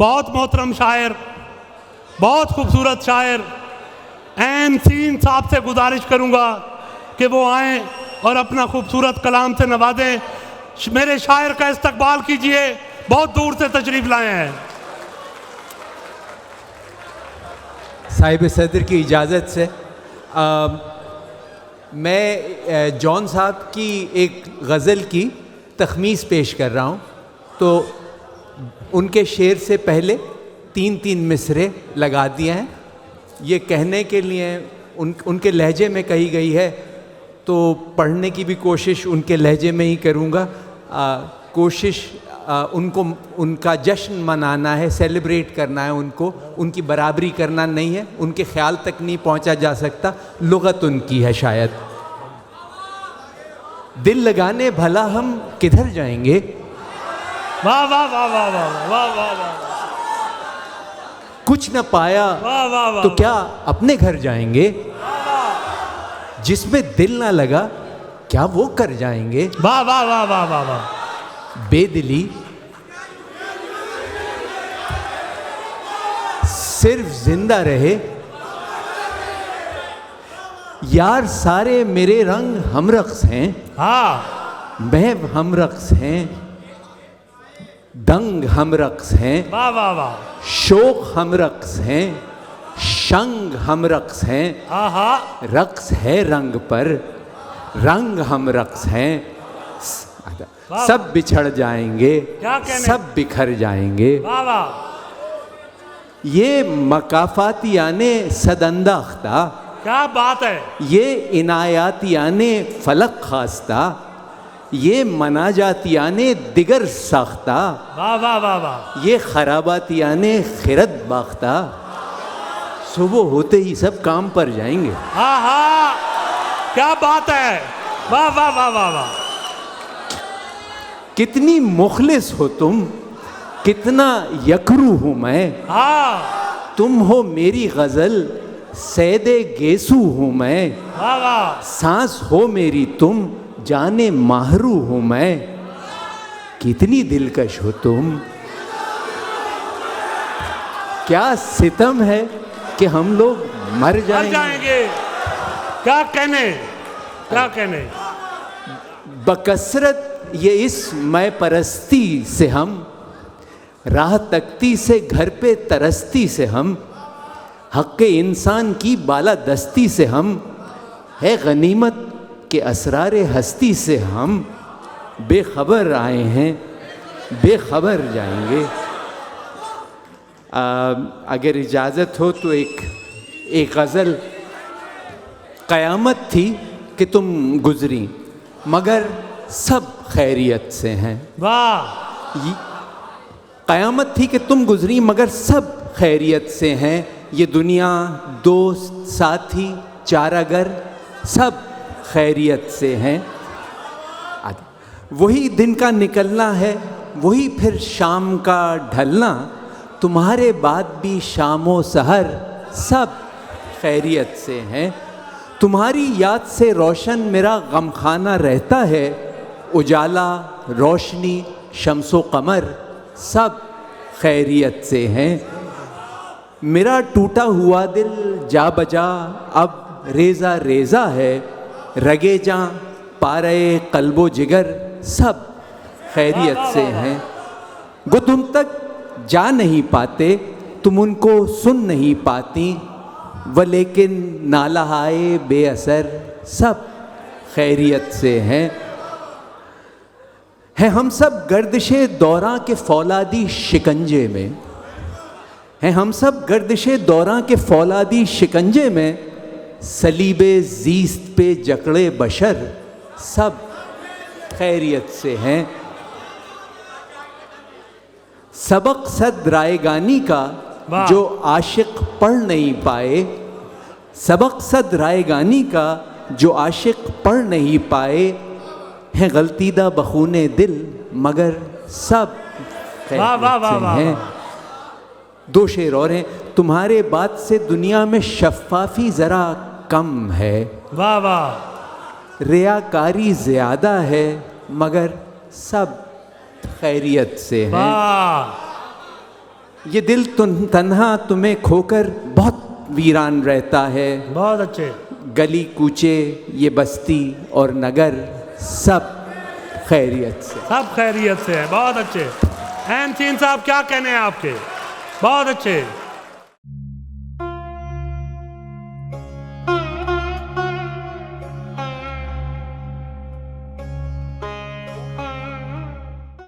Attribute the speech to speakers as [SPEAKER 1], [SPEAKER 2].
[SPEAKER 1] बहुत मोहतरम शायर, बहुत खूबसूरत शायर एन सीन साहब से गुजारिश करूँगा कि वो आएँ और अपना खूबसूरत कलाम से नवाजें। मेरे शायर का इस्तकबाल कीजिए, बहुत दूर से तशरीफ़ लाए हैं।
[SPEAKER 2] साहिब सदर की इजाज़त से मैं जॉन साहब की एक गज़ल की तख़मीस पेश कर रहा हूँ। तो उनके शेर से पहले 3-3 मिसरे लगा दिए हैं। ये कहने के लिए उनके लहजे में कही गई है, तो पढ़ने की भी कोशिश उनके लहजे में ही करूँगा। कोशिश उनको उनका जश्न मनाना है, सेलिब्रेट करना है, उनको उनकी बराबरी करना नहीं है, उनके ख्याल तक नहीं पहुंचा जा सकता, लुगत उनकी है शायद। दिल लगाने भला हम किधर जाएंगे,
[SPEAKER 1] वाह वाह वाह वाह वाह वाह वाह वाह,
[SPEAKER 2] कुछ न पाया
[SPEAKER 1] वाह वाह वाह,
[SPEAKER 2] तो क्या अपने घर जाएंगे, जिसमें दिल ना लगा क्या वो कर जाएंगे।
[SPEAKER 1] वाह वाह वाह वाह वाह वाह,
[SPEAKER 2] बेदिली सिर्फ जिंदा रहे, यार सारे मेरे रंग हमरक्स हैं,
[SPEAKER 1] हाँ
[SPEAKER 2] महव हमरक्स हैं, दंग हमरक्स हैं,
[SPEAKER 1] वाह वाह वाह,
[SPEAKER 2] शोक हमरक्स हैं, शंग हमरक्स हैं,
[SPEAKER 1] आहा,
[SPEAKER 2] रक्स है रंग पर, रंग हमरक्स हैं,
[SPEAKER 1] वाह,
[SPEAKER 2] सब बिछड़ जाएंगे,
[SPEAKER 1] क्या कहने?
[SPEAKER 2] सब बिखर जाएंगे।
[SPEAKER 1] वाह वाह,
[SPEAKER 2] ये मकाफातियाने सदंदाख्ता,
[SPEAKER 1] क्या बात है,
[SPEAKER 2] ये इनायातियाने फलक खास्ता, ये मनाजातियाने दिगर साख्ता,
[SPEAKER 1] वाह वाह वाह वाह,
[SPEAKER 2] ये खराबातियाने खिरत बाख्ता, सुबह होते ही सब काम पर जाएंगे।
[SPEAKER 1] आहा, क्या बात है, वाह वाह वाह वाह वाह,
[SPEAKER 2] कितनी मुखलिस हो तुम, कितना यकरू हूँ मैं,
[SPEAKER 1] हाँ
[SPEAKER 2] तुम हो मेरी गज़ल सैदे गेसू हूँ मैं,
[SPEAKER 1] वाह वाह,
[SPEAKER 2] सांस हो मेरी तुम जाने माहरू हूँ मैं, कितनी दिलकश हो तुम, क्या सितम है कि हम लोग मर जाएंगे।
[SPEAKER 1] क्या कहने, क्या कहने,
[SPEAKER 2] बकसरत ये इस मैं परस्ती से हम, राह तकती से घर पे तरसती से हम, हक़ इंसान की बालादस्ती से हम, है गनीमत के असरारे हस्ती से हम, बेखबर आए हैं बेखबर जाएंगे। अगर इजाज़त हो तो एक गज़ल, क़यामत थी कि तुम गुज़री मगर सब खैरियत से हैं।
[SPEAKER 1] वाह,
[SPEAKER 2] क़यामत थी कि तुम गुज़री मगर सब खैरियत से हैं, ये दुनिया दोस्त साथी चारागर सब खैरियत से हैं। वही दिन का निकलना है, वही फिर शाम का ढलना, तुम्हारे बाद भी शामो सहर सब खैरियत से हैं। तुम्हारी याद से रोशन मेरा गमखाना रहता है, उजाला रोशनी शम्सो कमर सब खैरियत से हैं। मेरा टूटा हुआ दिल जा बजा अब रेज़ा रेज़ा है, रगे जां पारे कल्बो जिगर सब खैरियत से हैं। वो तुम तक जा नहीं पाते, तुम उनको सुन नहीं पाती, व लेकिन नालहाए बेअसर सब खैरियत से हैं। हम सब गर्दिशे दौरां के फौलादी शिकंजे में, हैं हम सब गर्दिशे दौरां के फौलादी शिकंजे में, सलीबे ज़ीस्त पे जकड़े बशर सब खैरियत से हैं। सबक सद रायगानी का जो आशिक पढ़ नहीं पाए, सबक सद रायगानी का जो आशिक पढ़ नहीं पाए, हैं गलतीदा बखूने दिल मगर सब खैरियत से हैं। दो शेर और हैं। तुम्हारे बात से दुनिया में शफ़ाफ़ी ज़रा कम है,
[SPEAKER 1] वाह वाह,
[SPEAKER 2] रियाकारी ज़्यादा है मगर सब खैरियत से हैं। ये दिल तन्हा तुम्हें खोकर बहुत वीरान रहता है।
[SPEAKER 1] बहुत अच्छे।
[SPEAKER 2] गली कूचे ये बस्ती और नगर सब खैरियत से।
[SPEAKER 1] सब खैरियत से है। बहुत अच्छे। एन सीन साहब क्या कहने हैं आपके? बहुत अच्छे।